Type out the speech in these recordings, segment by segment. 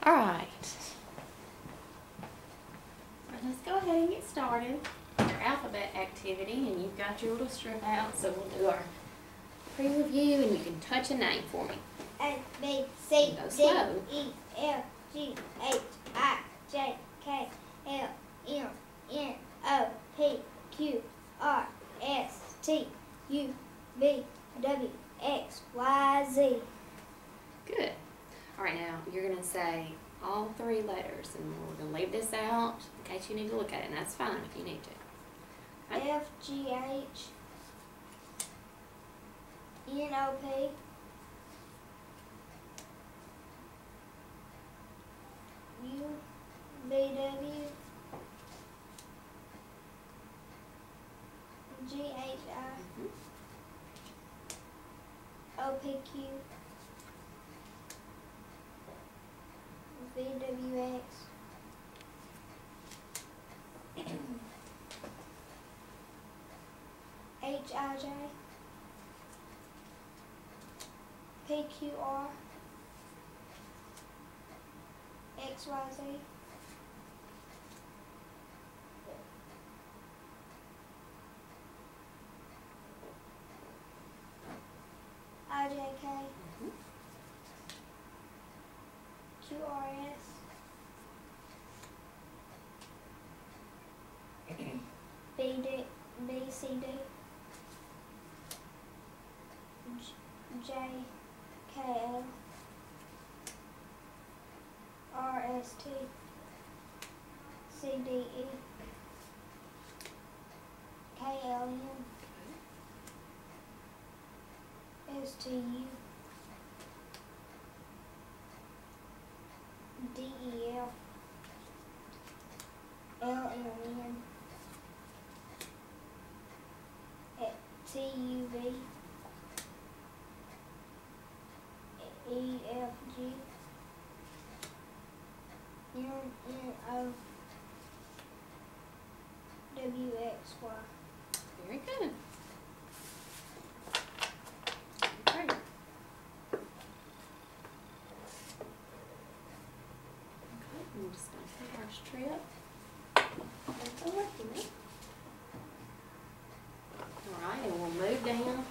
All right. Let's go ahead and get started with our alphabet activity, and you've got your little strip out, so we'll do our pre-review, and you can touch a name for me. A, B, C, Go D, slow. E, F, G, H, I, J, K, L, M, N, O, P, Q, R, S, T, U, V, W, X, Y, Z. Good. All right, now you're going to say all three letters, and we're going to leave this out in case you need to look at it, and that's fine if you need to. Okay. F, G, H, N, O, P, U, V, W, G, H, I, O, P, Q, V, W, X, H, I, J, P, Q, R, X, Y, Z. I, J, K, Q, R, S, B, D, B, C, D, J, K, L, R, S, T, C, D, E, K, L, M, S, T, U, D, E, F, L, M, N, T, U, V, E, F, G, M, N, O, W, X, Y. Very good. Okay. Okay, I'm just going to put our strip over here. All right, and we'll move down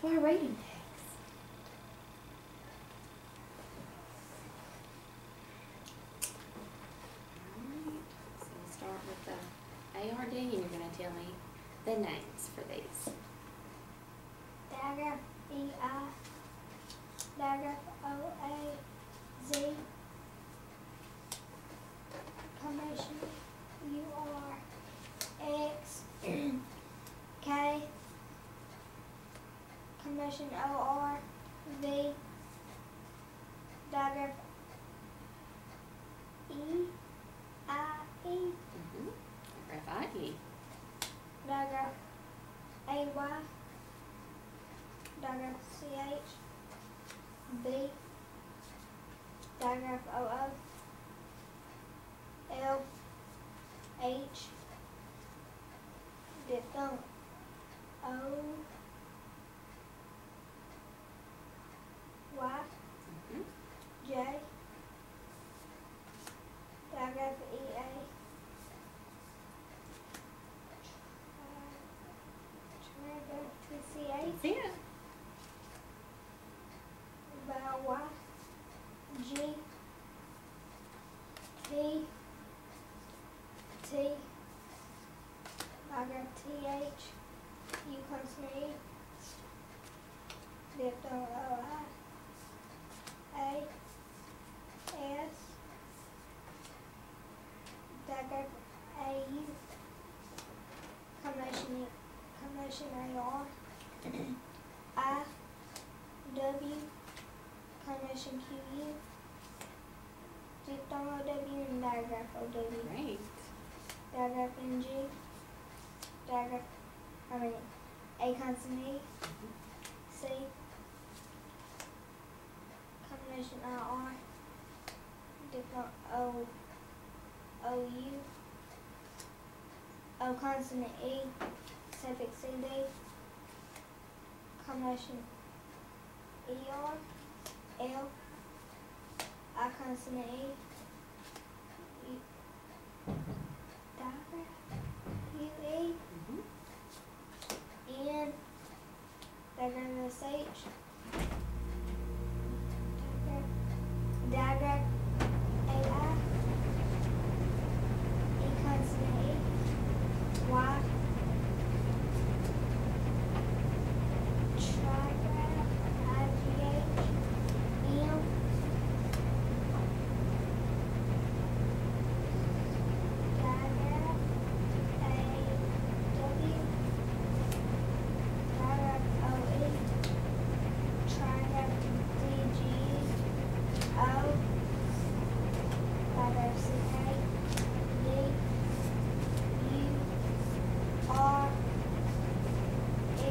to our reading text. All right, so we'll start with the ARD, and you're going to tell me the names for these. Diagraph E, I, diagraph O, A, Z, combination U, R, X, K, combination O, R, V, diagraph E, I, E, Diagraph IE. diagraph A, Y, diagraph C, H, B, diagraph O, O, L, H, diphthong O, Y, J, diagraph E, A, try to go to C, H, That's it. vowel Y, G, T, T, diagraph T, H, U consonant E, diphthong O, I, A, S, diagraph A, U, combination A, R, I, W, combination Q, U, diphthong O, W, and diagraph O, W. Great. Diagraph NG, diagraph, A consonant E, C, combination R, diphthong O, OU, O consonant E, suffix CD, combination ER, L, I consonant consonant E, diagraph, U-E, N, diagraph S-H, diagraph A-I, E consonant E, Y, trigraph, I-G-H, M, diagraph A-W, diagraph O-E, trigraph D-G-O, diagraph C-K, D, U-R, E,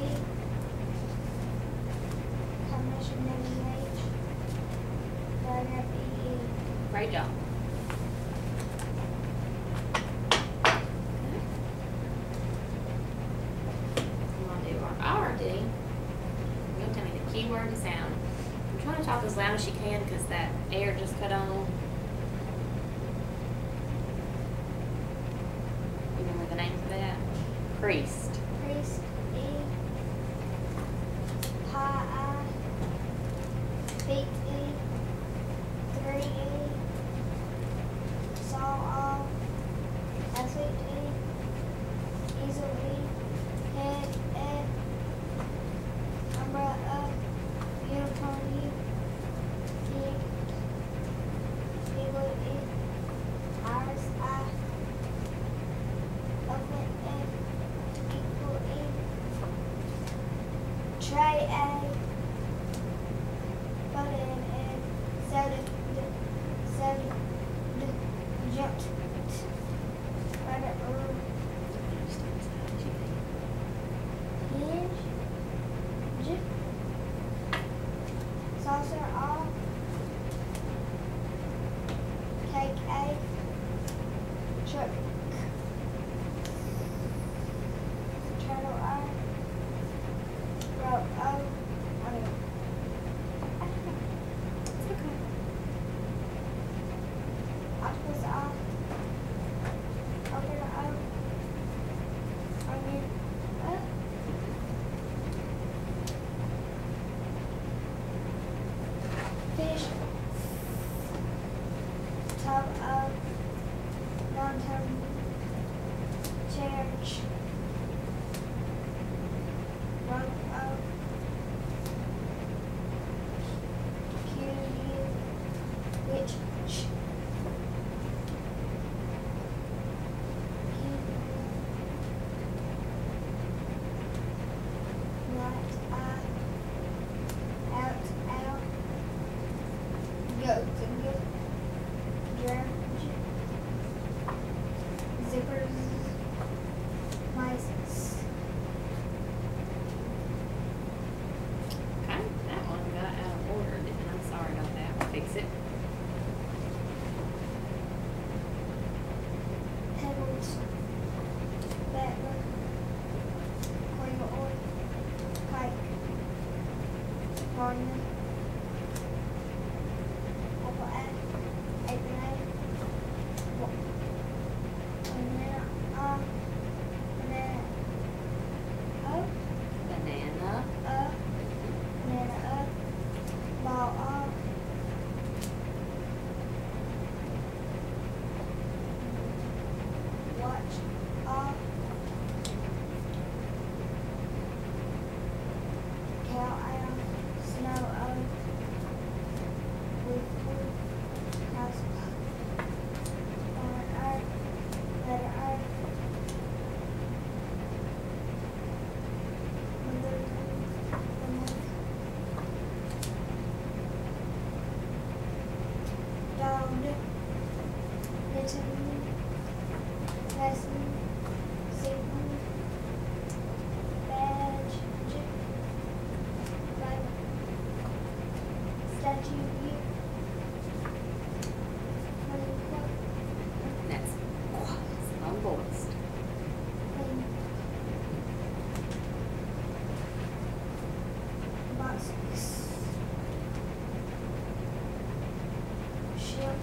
combination W-H, diagraph E-E. Great job. I'm gonna do our RD. You're gonna tell me the keyword and sound. I'm trying to talk as loud as you can because that air just cut on. You remember the name for that? Priest. Priest, E, Pi, I, Feet, E, 3E, Saw, all, Athlete, E, Easel, E, Head, Ed, Umbrella, Unicorn, U, E, Eagle, E, Iris, I, Elephant, E, Equal, E, Tray, A, Button, N, Soda, D, Soda, D, Jumped, T, Rabbit, R, Hinge, J, Saucer, all, Cake, A, Truck, Turtle, I, Rope, O, I mean, It's okay. Octopus, O, Opener, O, Onion, O, Fish, Tub, O, non-term, Church, Rope, O, Q, U, Witch, Ch, Q, Light, I, Out, Out, Goat, Go, Drum, Zippers, Mice, Okay, that one got out of order, didn't it? I'm sorry about that. We'll fix it. Pebbles, Battler, Queen of Oil, Pike, Gardener, Apple A, Apron A, Banana, Banana, O, Banana. Banana, Ball, Watch, Cow, Snow, Leaf, House, Letter, Letter, Dog, Little, Lesson, Signal, Badge, Bible, Statue, U, That's unvoiced. Box, Shield,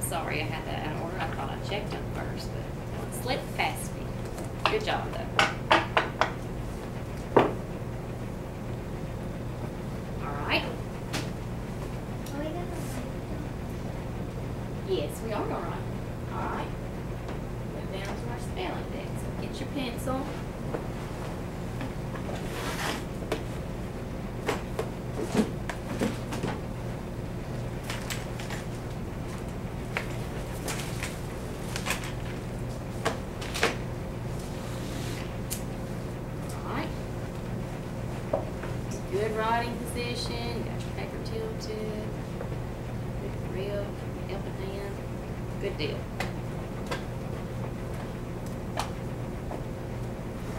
sorry I had that out of order. I thought I checked them first, but it slipped past me. Good job, though. All right. Are we gonna Yes, we are going to write. All right. Move down to our spelling bee. So get your pencil. Good writing position. You got your paper tilted. Good grip. Helping hand. Good deal.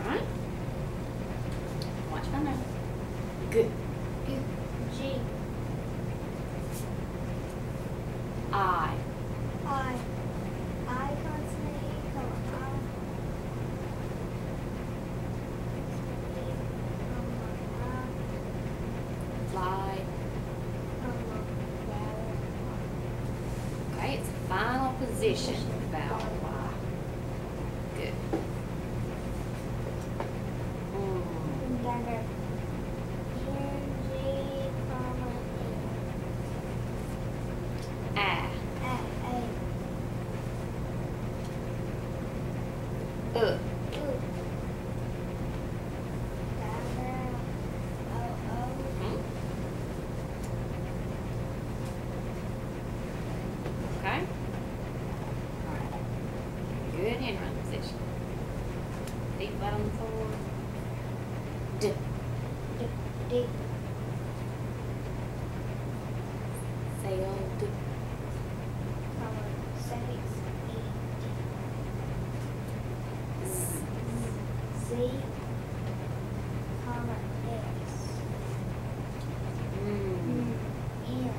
Alright. Watch my nose. Good. G. I. I consonant E, comma, I. Fly. Okay, it's the final position. Vowel Y. Good. Dagger. G, comma, A. A. U. Okay. Alright. Good handwriting position. Feet flat on the floor. D. D. Sailed. Comma, 6, E, Z, comma, X, Mm. N,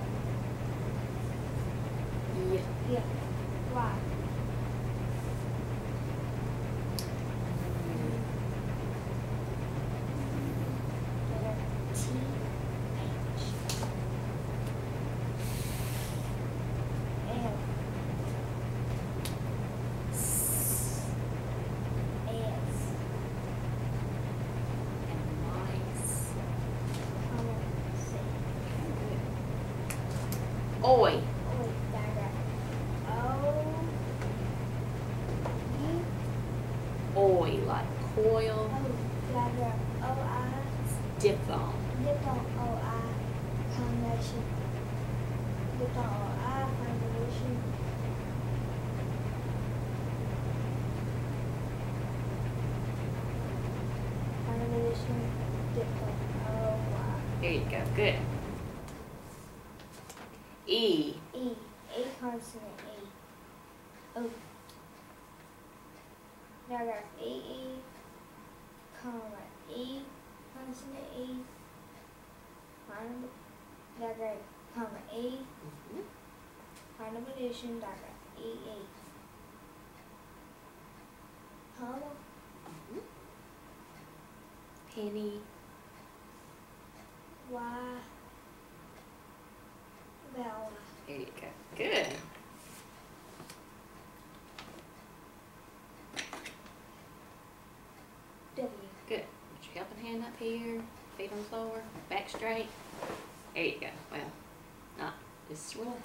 Yeah. Y, Y, T, H, L, S. S, And mice. comma, C. Good. Oi. Oi, dagger. O, U, Oi, like coil. O, dagger. O, I, Diphthong. diphthong, O, I, combination. Diphthong, O, I, combination. Combination, diphthong, O, Y. There you go. Good. E. E, A consonant, E. O. Dagger, E, comma, E, consonant, E. Final, dagger, comma, E. Mhm. Final addition, dagger, E, comma, Mhm. Penny. Y, vowel, There you go. Good. W. Good. Put your helping hand up here. Feet on the floor. Back straight. There you go. Well, not just relaxing.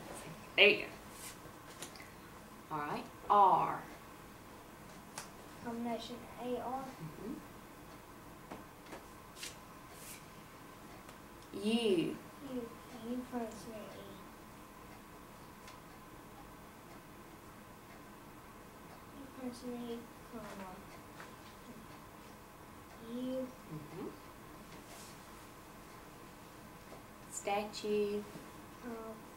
There you go. All right. R. Combination, A, R. Mhm. U. U consonant, E. U consonant, E, comma. U, Mhm. Statue.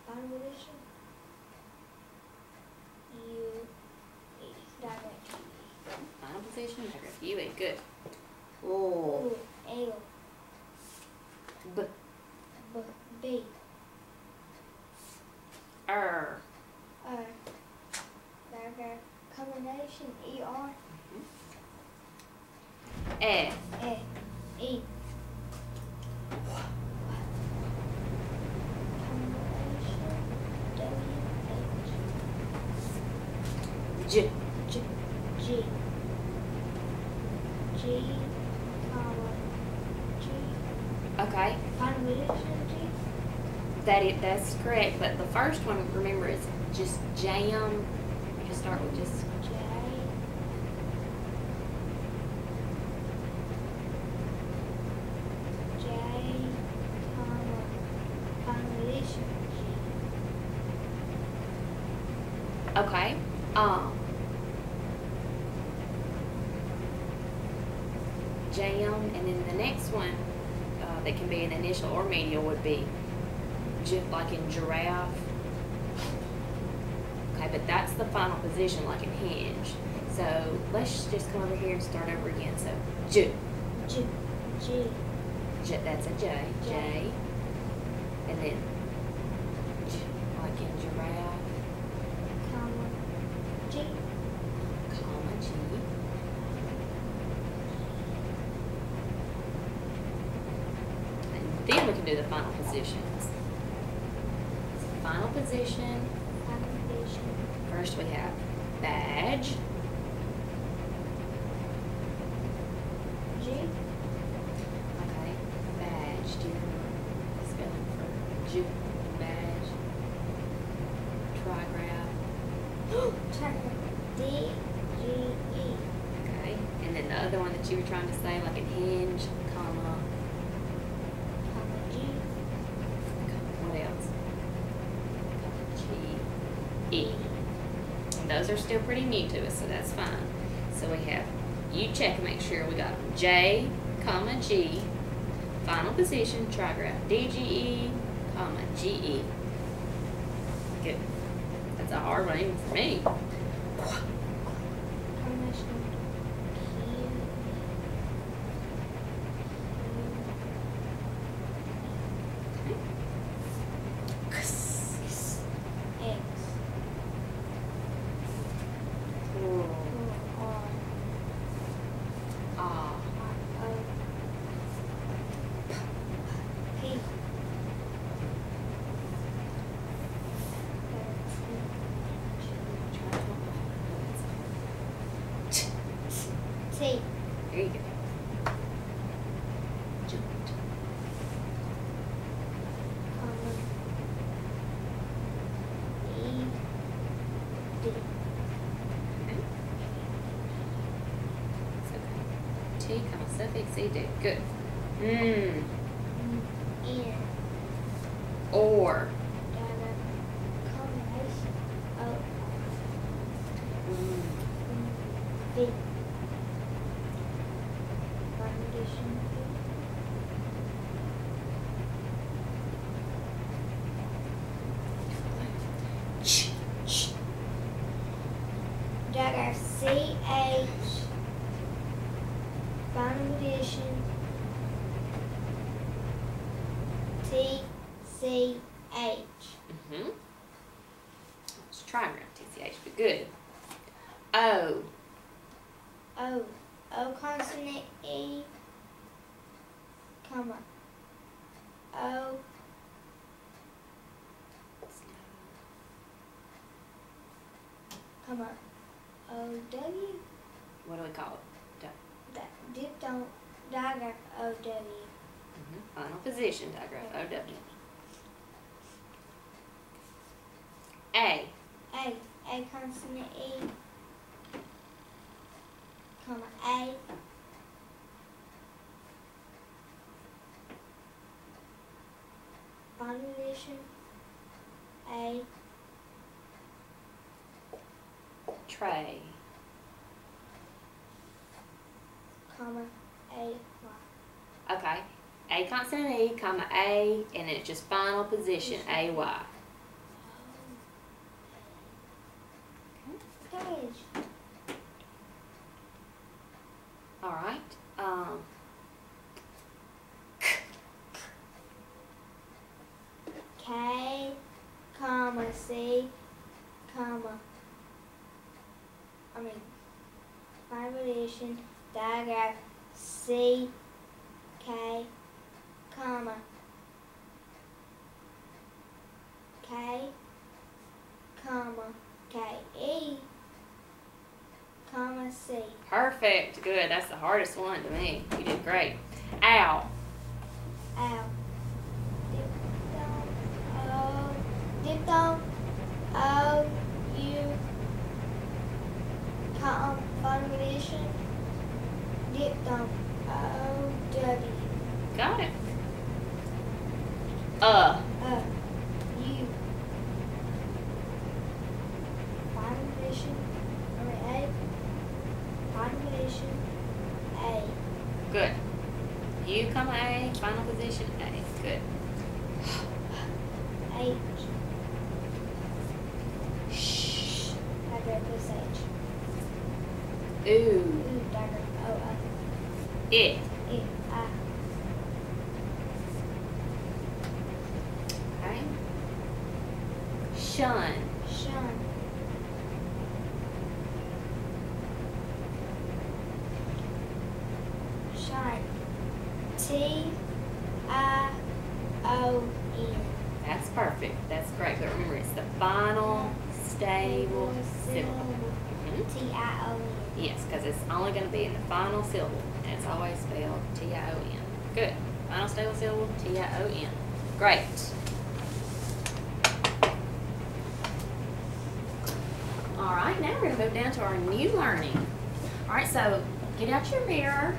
final addition. U, E, direct. Final position. Paragraph. U. A. Good. O. U, L, B. B, B, R. dagger, combination, E, R, F. E, E. Combination, W, H. G. G, comma, G. Okay, Final position, G. that's correct. But the first one, remember, is just jam. You just start with just J. J, comma, final position, G. okay. Jam, and then the next one that can be an initial or medial would be like in giraffe. Okay, but that's the final position, like in hinge. So let's just come over here and start over again. So J, G, G, that's a J, J, and then J, like in giraffe, comma, G. comma G. And then we can do the final positions. So final position. Final position, First we have badge. G. Okay, badge. Do you remember the spelling for Ju? Badge. Trigraph. D, G, E. Okay, and then the other one that you were trying to say, like in hinge, comma, Comma, G. what else? G, E. And those are still pretty new to us, so that's fine. So we have, you check and make sure we got them. J, comma, G, final position, trigraph, D, G, E, comma, G, E. Good. That's a hard one even for me. Combination, X. R, Ah. O, P. T. There you go. Jumped. Comma, E, D. Okay. It's okay. T, comma, suffix, E, D. Good. N. Or. Combination of Mm. V. Foundation Ch. Ch. Dagger C H. Final edition. T C H. Mm-hmm. Let's try and run TCH, but good. O. O. O consonant E. Comma. O. Comma. O W. What do we call it? Diphthong. Diagram O W. Mm-hmm. Final position diagram. OW. A. A. A consonant E. Comma. A. Final edition. A. Tray. Comma. A. Y. Okay. A consonant E, comma A, and it's just final position, AY. Page. All right. K. Comma. C. Comma. Final edition. Diagram C. K. Comma. K. Comma. K. E. Comma. Pharmacy. Perfect. Good. That's the hardest one to me. You did great. Ow. Ow. Diphthong. O. U. Conjugation. Diphthong. O. W. Got it. U. Conjugation. A. Conjugation. A. Good. U, comma A, final position A. Good. H. Shh. Diagram plus H. Ooh. Ooh. Diagram O. It. I. I. Okay. Shun. Shun. Shine. T. I. O. N. That's perfect. That's great. But remember, it's the final stable syllable. Mhm. T-I-O-N. Yes, because it's only going to be in the final syllable. And it's always spelled T-I-O-N. Good. Final stable syllable, T-I-O-N. Great. All right, now we're going to move down to our new learning. All right, so get out your mirror.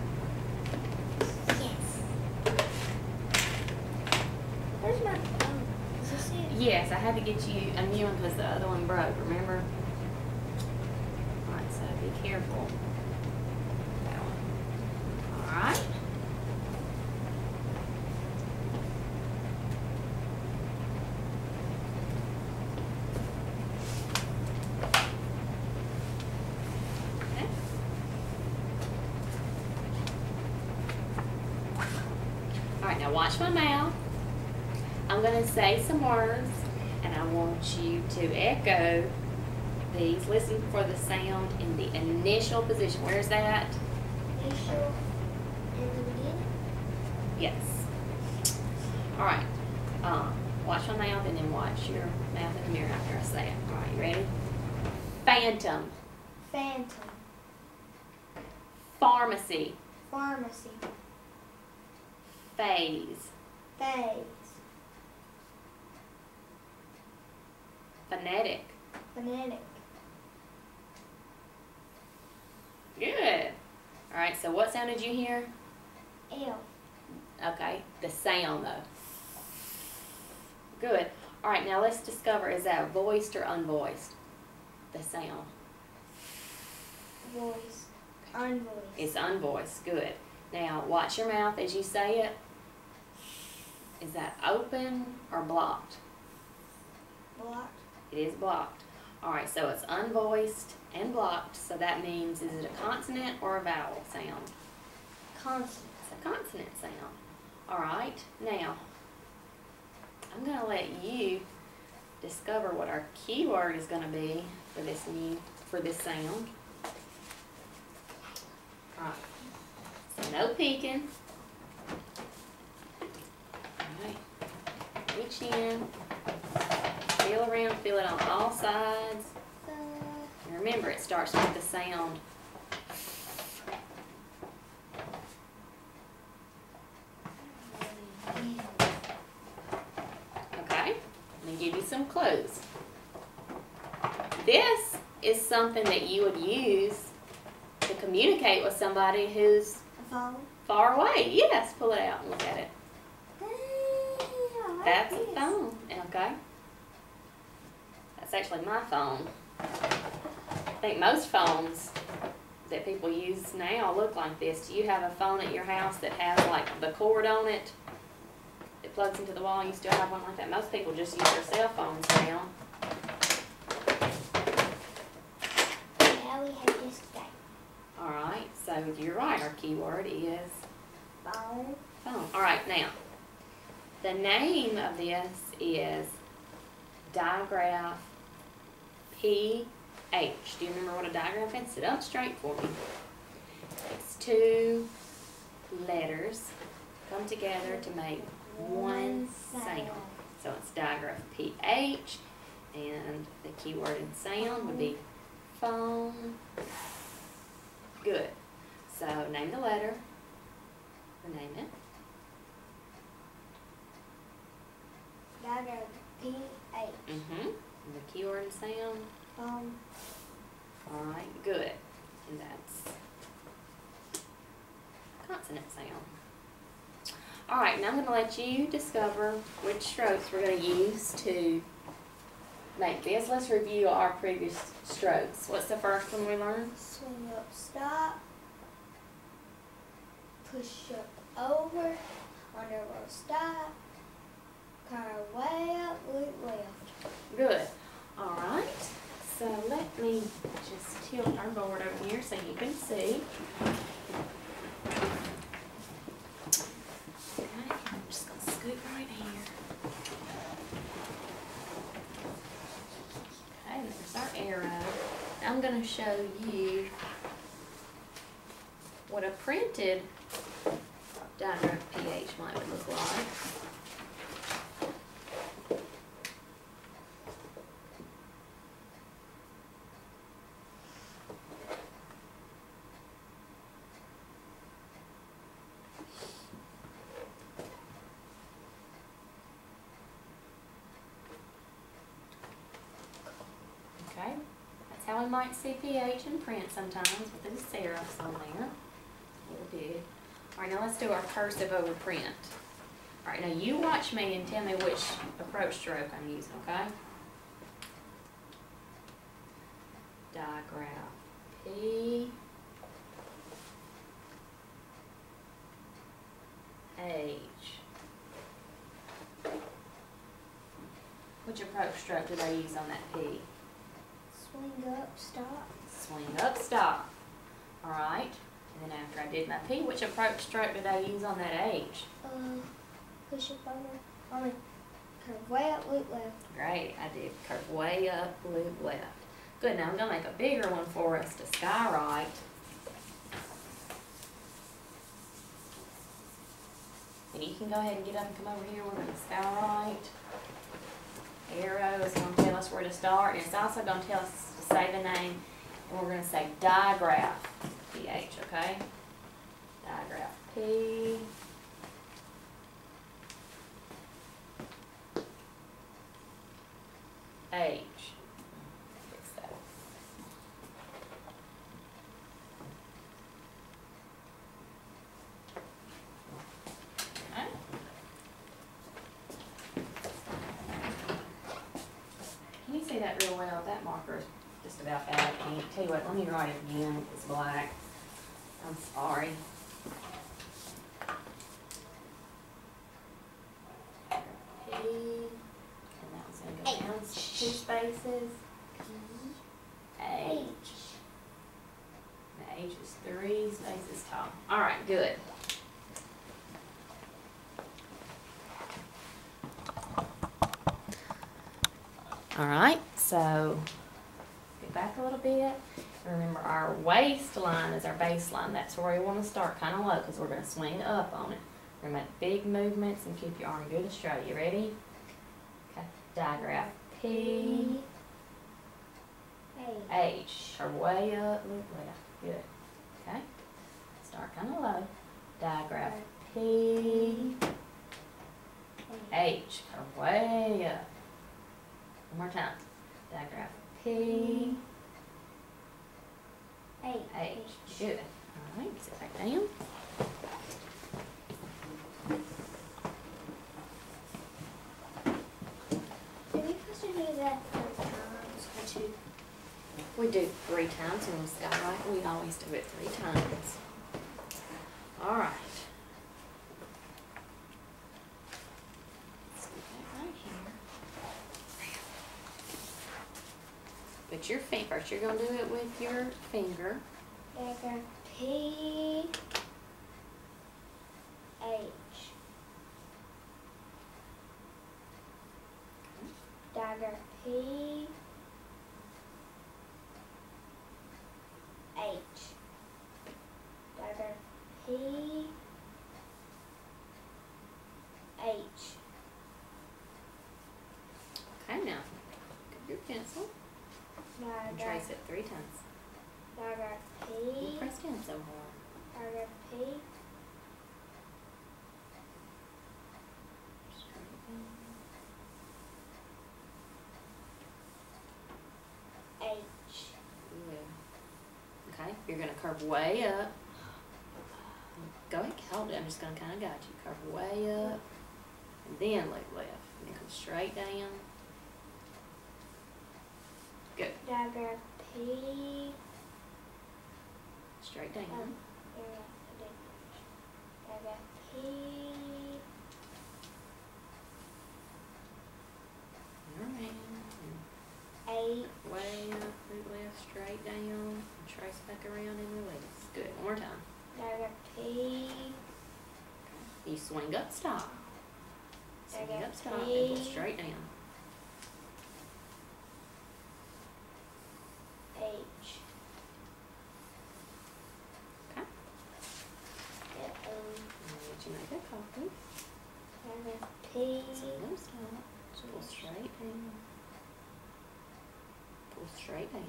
Yes. Where's my phone? Is this it? Yes, I had to get you a new one because the other one broke, remember? All right, so be careful. That one. All right. Okay. All right, now watch my mouth. I'm going to say some words, and I want you to echo these. Listen for the sound in the initial position. Where's that? Initial in the beginning. Yes. All right. Watch my mouth, and then watch your mouth in the mirror after I say it. All right, you ready? Phantom. Phantom. Pharmacy. Pharmacy. Phase. Phase. Phonetic. Phonetic. Good. All right, so what sound did you hear? L. Okay, the sound though. Good. All right, now let's discover, is that voiced or unvoiced? The sound. Voice. Unvoiced. It's unvoiced. Good. Now watch your mouth as you say it. Is that open or blocked? Blocked. It is blocked. All right, so it's unvoiced and blocked, so that means, is it a consonant or a vowel sound? Consonant. It's a consonant sound. All right, now I'm going to let you discover what our keyword is going to be for this sound. All right, so no peeking. All right, reach in. Feel around, feel it on all sides. And remember, it starts with the sound. Okay, let me give you some clues. This is something that you would use to communicate with somebody who's A phone. far away. Yes, pull it out and look at it. I like That's a this. phone, okay? That's actually my phone. I think most phones that people use now look like this. Do you have a phone at your house that has like the cord on it? It plugs into the wall. You still have one like that? Most people just use their cell phones now. Yeah, we have this guy. Alright, so you're right. Our keyword is Phone. phone. Alright, now, the name of this is digraph PH. Do you remember what a digraph is? Sit up straight for me. It's two letters come together to make one sound. So it's digraph PH, and the keyword in sound would be phone. good. So name the letter. Rename it. Diagram P-H. And the keyword and sound. Alright, good. And that's consonant sound. Alright, now I'm going to let you discover which strokes we're going to use to make this. Let's review our previous strokes. What's the first one we learned? Swing up, stop. Push up, over. On the roll, stop. Curve way up, loop left. Good. Alright, so let me just tilt our board over here so you can see. Okay, I'm just going to scoot right here. Okay, there's our arrow. Now I'm going to show you what a printed diagram pH might look like. Okay, that's how we might see pH in print sometimes with the serifs on there. A little big. Alright, now let's do our cursive over print. Alright, now you watch me and tell me which approach stroke I'm using, okay? Digraph P H. Which approach stroke did I use on that P? Swing up, stop. Swing up, stop. Alright. And then after I did my P, which approach stroke did I use on that H? Push up over. Curve way up, loop left. Great, I did curve way up, loop left. Good, now I'm going to make a bigger one for us to skywrite. And you can go ahead and get up and come over here. We're going to skywrite. Arrow is going to tell us where to start, and it's also going to tell us to say the name, and we're going to say digraph PH, okay? Digraph P. H. Fix that. Okay. Can you see that real well? That marker is just about bad. Can you tell you what? Let me write it again. It's black. I'm sorry. P. And that was going to go down 2 spaces. H. The H is 3 spaces tall. All right, good. All right, so get back a little bit. Remember, our waistline is our baseline. That's where we want to start, kind of low, because we're going to swing up on it. We're going to make big movements and keep your arm good and straight. You ready? Okay. Digraph P. H. Curve way up, loop left. Good. Okay. Start kind of low. Digraph P. H. Curve way up. One more time. Digraph P. H. Good. All right. Sit back down. Do we supposed to do that 3 times or 2? We do 3 times in the skywrite. We always do it 3 times. All right. Let's get that right here. Put your finger first. You're going to do it with your finger. Diagram P. H. Diagram P. H. Diagram P. H. Okay, now get your pencil and Diagram trace it 3 times. Diagram And P. press down. You're gonna curve way up. Go ahead, hold it. I'm just gonna kind of guide you. Curve way up, and then loop left, and then come straight down. Good. Diagram P. Straight down. Diagram P. Around. 8. Way up, loop left, straight down, and trace back around and release. Good. One more time. Diagram P. You swing up, stop. Swing Diagram up, stop, and pull P. straight down. H. Okay. Yeah, And let you make a copy. Diagram P. Swing up, stop. Pull straight down. Pull straight down.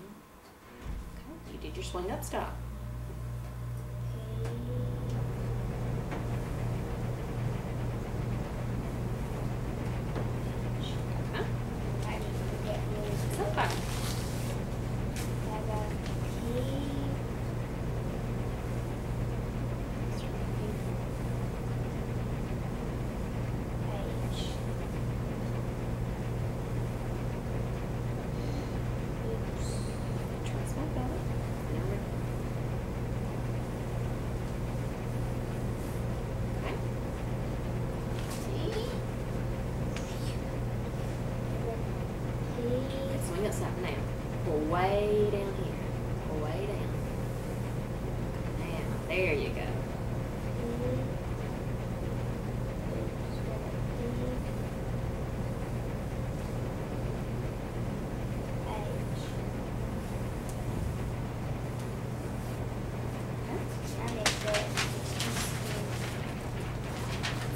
Okay. You did your swing up, stop. Swing up, stop now. Pull way down here. Pull way down. Now, there you go.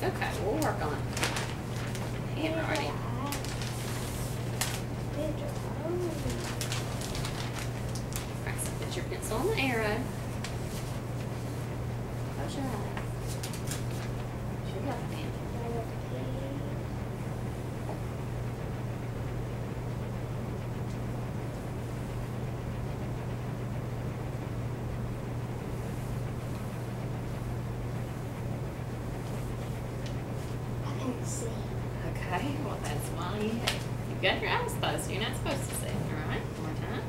Okay, we'll work on handwriting. Alright, so put your pencil on the arrow. Close your eyes. Put your left hand. I can see. Okay, well that's why you've got your eyes closed. You're not supposed to see. Alright, one more time.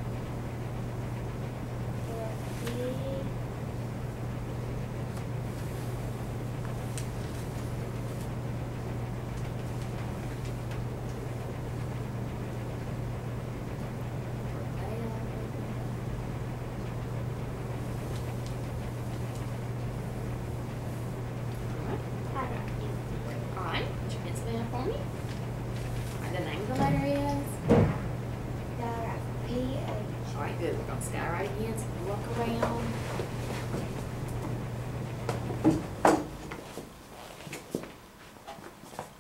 Alright, put your pencil down for me. Alright, the name of the letter is? Alright, good. We're going to skywrite again, so you walk around.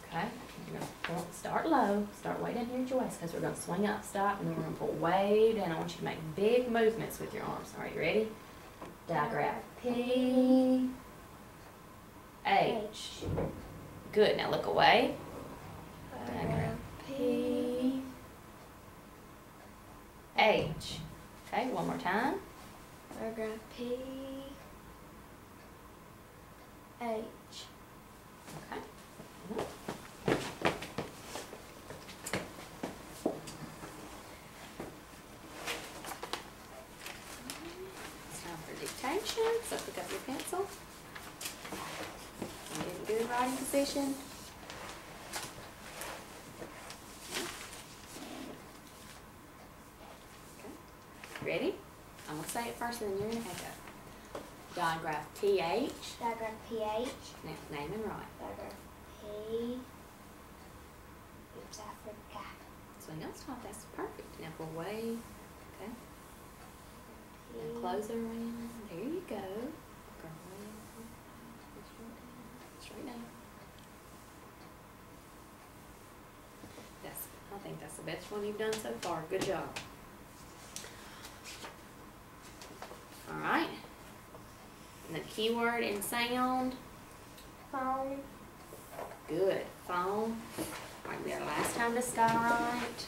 Okay, you're going to start low. Start way down here at your waist because we're going to swing up, stop, and then we're going to pull way down. I want you to make big movements with your arms. Alright, you ready? Diagram P. H. Good. Now look away. Diagram P. H. Okay, one more time. Diagram P. H. Okay. It's time for dictation, so pick up your pencil. Get in good writing position. Okay. Ready? I'm going to say it first and then you're going to echo. Diagram PH. Diagram PH. Now, name and write. Diagram P. Oops, I forgot. Swing up, stop. That's perfect. Now pull away. Okay. P. Now close it around. There you go. Straight down. I think that's the best one you've done so far. Good job. Alright. And the keyword and sound. Phone. Good. Phone. Alright, we got last time to skywrite.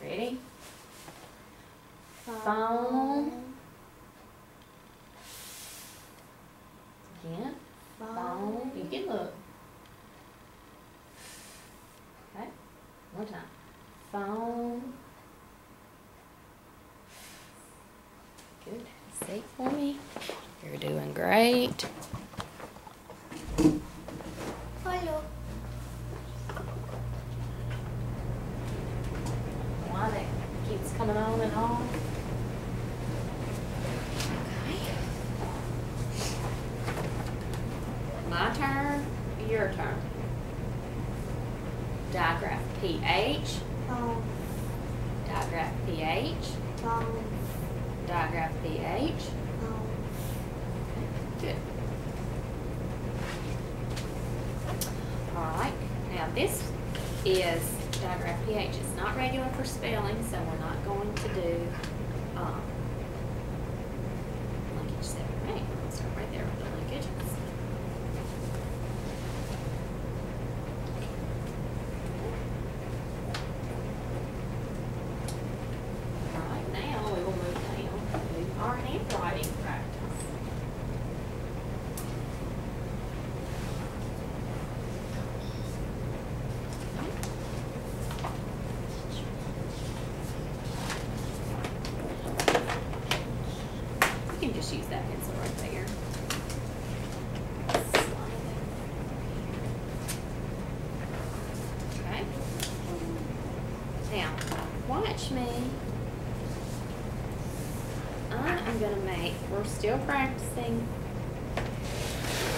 Ready? Ready? Phone. Again. Phone. You can look. Okay. One more time. Phone. Good. Say for me. You're doing great. Hello. Why that keeps coming on and off. Okay. My turn, your turn. Digraph PH. Phone. Digraph PH. Phone. Digraph PH. Phone. Good. Alright, now this is digraph PH. It's not regular for spelling, so we're not going to do linkage set. Right, let's start right there with the linkages. Alright, now we will move down to our handwriting practice. You can just use that pencil right there. Okay. Now, watch me. I'm going to make, we're still practicing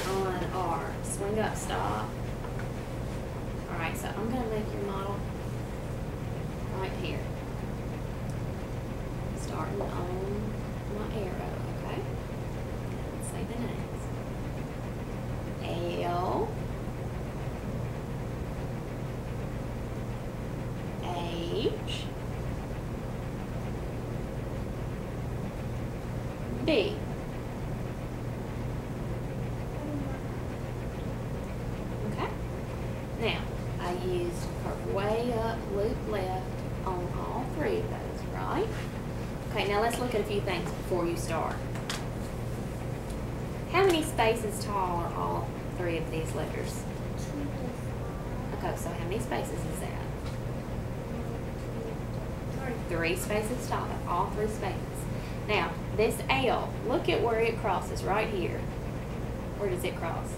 on our swing up stop. Alright, so I'm going to make your model right here. Starting on my arrow, okay? Say the names. L, H, B. Okay? Now, I used curve way up, loop left on all three of those, right? Okay, now let's look at a few things before you start. How many spaces tall are all three of these letters? Okay, so how many spaces is that? 3 spaces tall, all 3 spaces. Now, this L, look at where it crosses, right here. Where does it cross?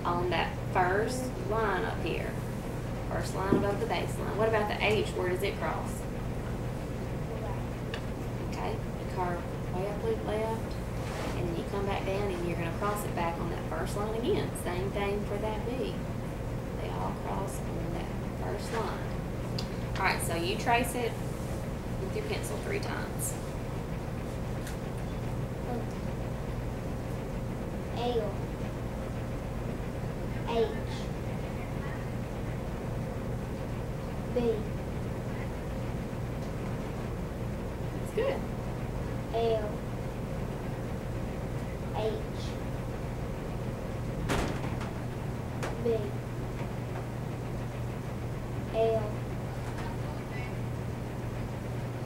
On that first line up here. First line above the baseline. What about the H, where does it cross? Okay, you curve way up, loop left, and then you come back down and you're going to cross it back on that first line again. Same thing for that B. They all cross on that first line. Alright, so you trace it with your pencil 3 times. L. H. B. That's good. L. H. B. L.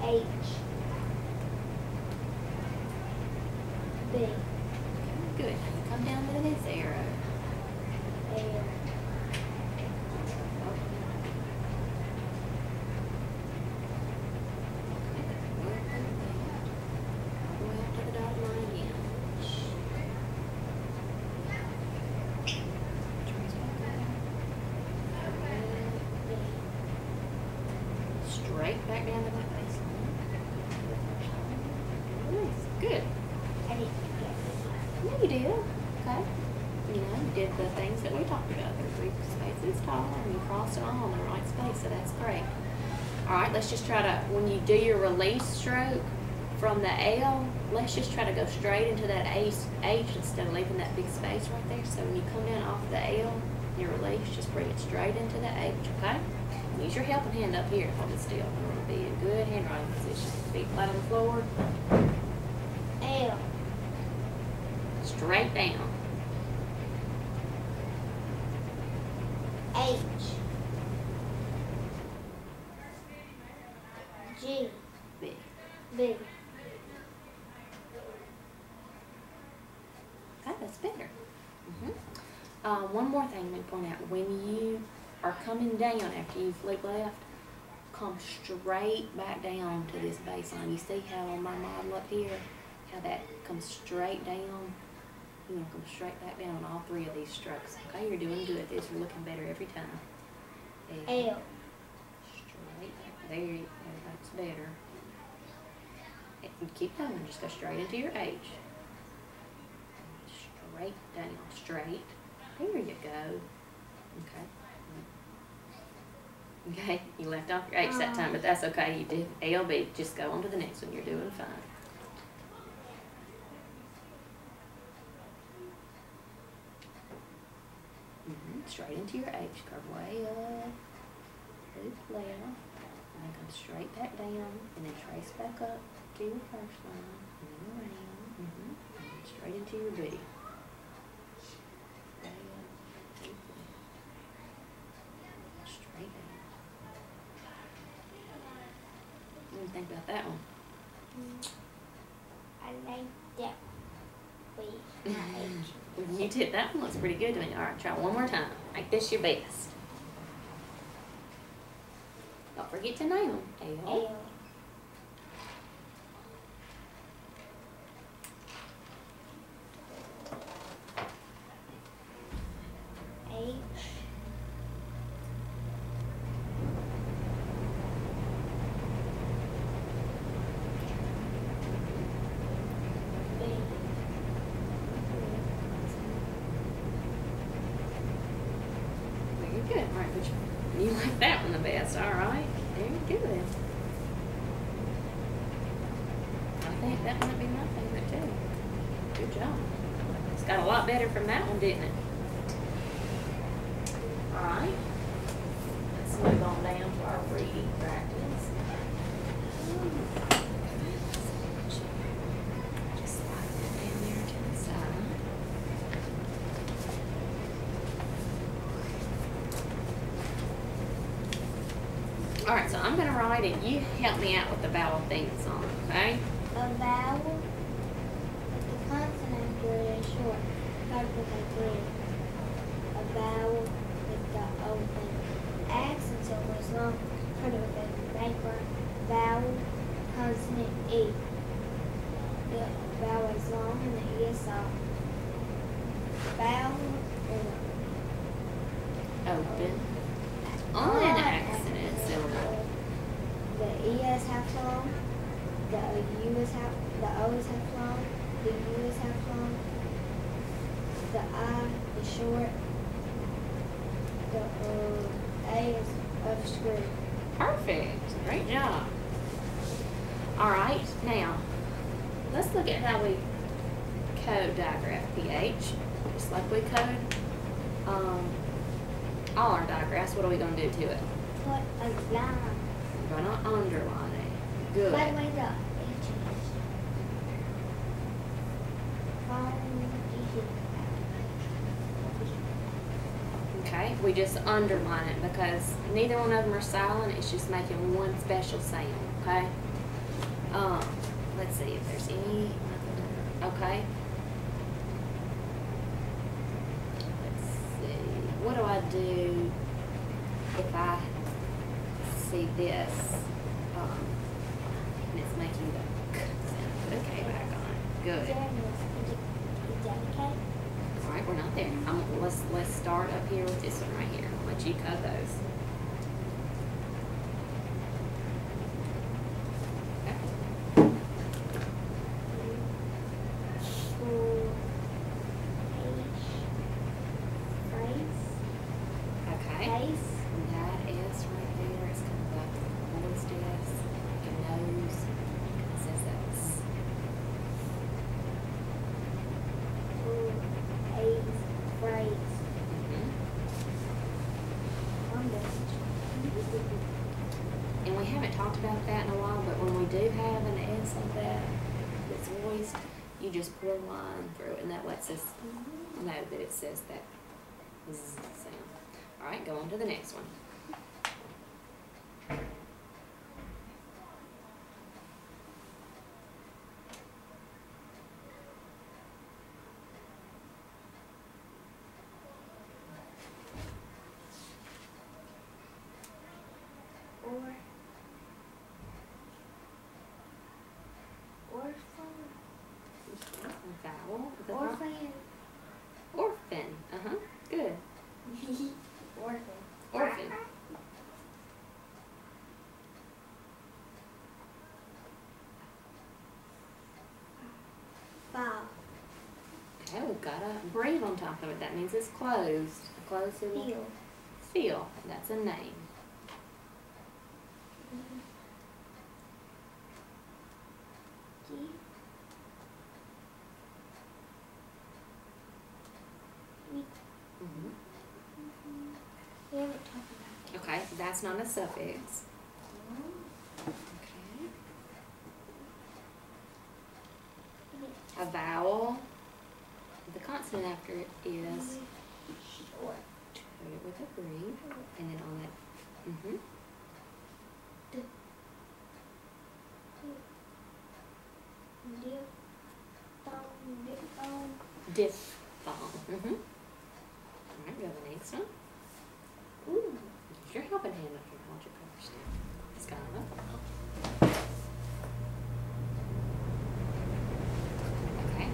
H. B. Good. Now you come down to this arrow. L. All the way up to the dotted line again. Trace back up. Straight back down to that baseline. Nice. Good. I didn't get Yeah, you did. Okay. You know, you did the things that we talked about. They're 3 spaces tall and you crossed it all in the right space, so that's great. Alright, let's just try to, when you do your release stroke from the L, let's just try to go straight into that H instead of leaving that big space right there. So when you come down off the L, your release, just bring it straight into the H, okay? Use your helping hand up here to hold it still. You want to be in good handwriting position. Feet flat on the floor. L. Straight down. H. G, B. B. Okay, that's better. One more thing let me point out. When you are coming down after you've flipped left, come straight back down to this baseline. You see how on my model up here, how that comes straight down? You want to come straight back down on all three of these strokes. Okay, you're doing good. This is looking better every time. L. Straight. There you go. That's better. And keep going. Just go straight into your H. Straight down. Straight. There you go. Okay. Okay, you left off your H that time, but that's okay. You did LB. Just go on to the next one. You're doing fine. Straight into your H. Curve way up. Loop left. And then come straight back down. And then trace back up to your first line. And then around. And then straight into your B. Straight down. What do you think about that one? I like that. Wait, my H. You did. That one looks pretty good to me. All right, try one more time. Make this your best. Don't forget to name them. L. L. H. B. Very good. All right, you like that one the best. All right. Very good. I think that might be my favorite too. Good job. It's got a lot better from that one, didn't it? All right. Let's move on down to our reading practice. Just slide that down there to the side. All right, so I'm going to write it. You help me out with the vowel theme song, okay? A vowel. The consonant word is short, covered with a grid. A vowel with the open. Accent was long, covered with a backward. Vowel, consonant E. The vowel is long and the E is soft. Vowel Open. On accent syllable. The E is half long. The U is half. The O is half long. The U is half long. The I is short. The A is obscure. Perfect. Great job. All right, now let's look at how we code digraph PH. Just like we code all our digraphs. What are we going to do to it? Put a line. We're going to underline it. Good. By the way, the H is Okay, we just underline it because neither one of them are silent. It's just making one special sound. Okay. Let's see if there's any. Okay. Let's see. What do I do if I see this? And it's making the sound. Put okay back on. Good. Is that okay? All right, we're not there. Let's start up here with this one right here. I'll let you cut those. Okay. And that is right there. It's kind of like the voice desk, like a nose. It says that's And we haven't talked about that in a while, but when we do have an S like that that's voiced, you just put a line through it, and that lets us know that it says that Z sound. All right, go on to the next one. Orphan. Good. Orphan. Orphan. File. Okay, we've got a breathe on top of it. That means it's closed. A closed syllable. Feel. Feel. That's a name. Key. Mhm. We haven't talked about Okay, that's not a suffix. that. Okay. A vowel. The consonant after it is Short. code it with a breathe, and then on that. Diphthong. All right, go to the next one. Ooh, use your helping hand up here. Hold your cover still. It's got enough. Okay.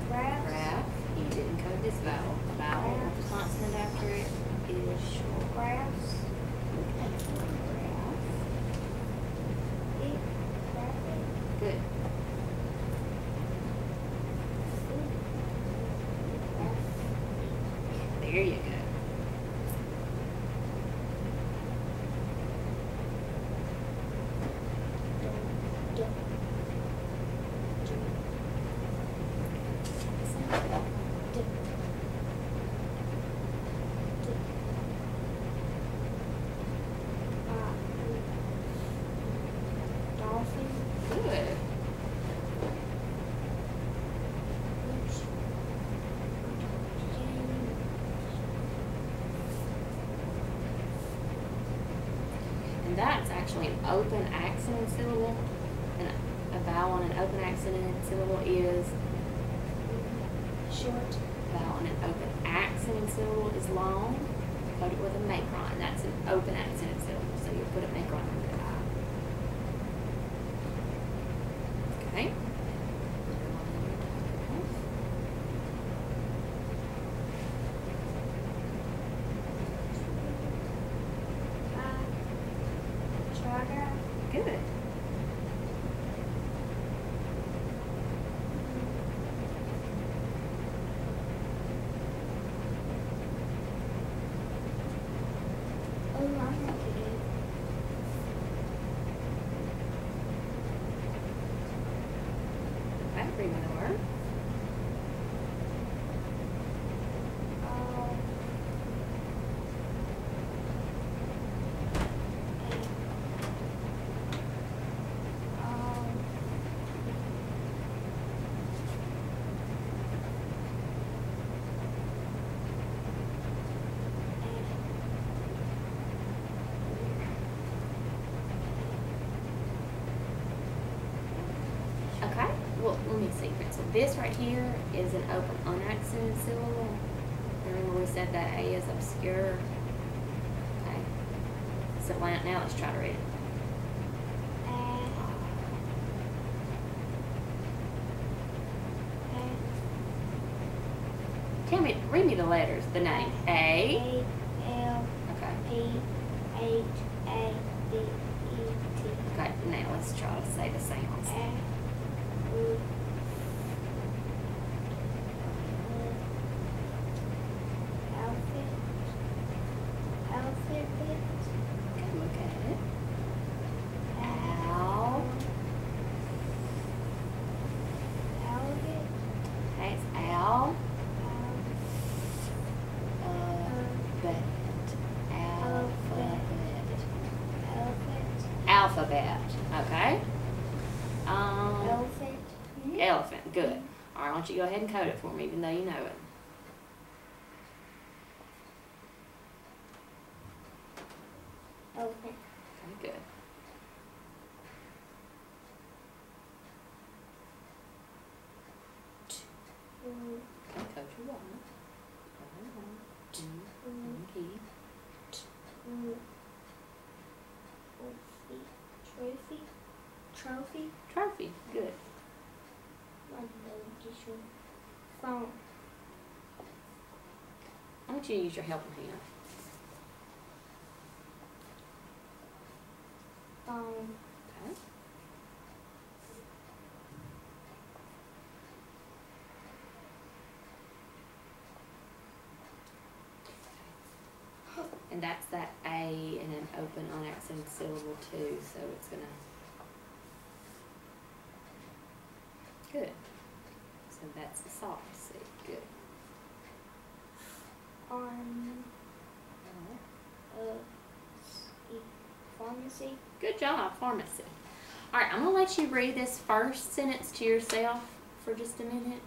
Graph. You didn't code this vowel. Vowel with the consonant after it is short. Graphs. Good. There you go. Dolphin. Good. And that's actually an open accent syllable. And a vowel in an open accent syllable is Short. vowel in an open accent syllable is long. Code it with a macron. That's an open accent syllable. So you'll put a macron under the I. Okay. Trigraph. Good. Oh, I know what to do. Okay, read me the word. Okay, well, let me see. So this right here is an open unaccented syllable. Remember we said that A is obscure. Okay. So now let's try to read it. Read me the letters, the name. A. L Okay. P H A B E T. Okay, now let's try to say the sounds. Alphabet. Okay, look at it. Al. Alphabet. Okay, it's al. Bet. Alphabet. Alphabet. Okay. Elephant. Elephant. Good. All right, why don't you go ahead and code it for me, even though you know it. Elephant. Okay, good. Okay, code your one. Two. Key. Trophy. Trophy. Good. Phone. I want you to use your helping hand. Phone. Okay. And that's that A and an open unaccented syllable too, so it's gonna. Good. So that's the soft C. Good. Pharmacy. Good job, pharmacy. All right, I'm gonna let you read this first sentence to yourself for just a minute.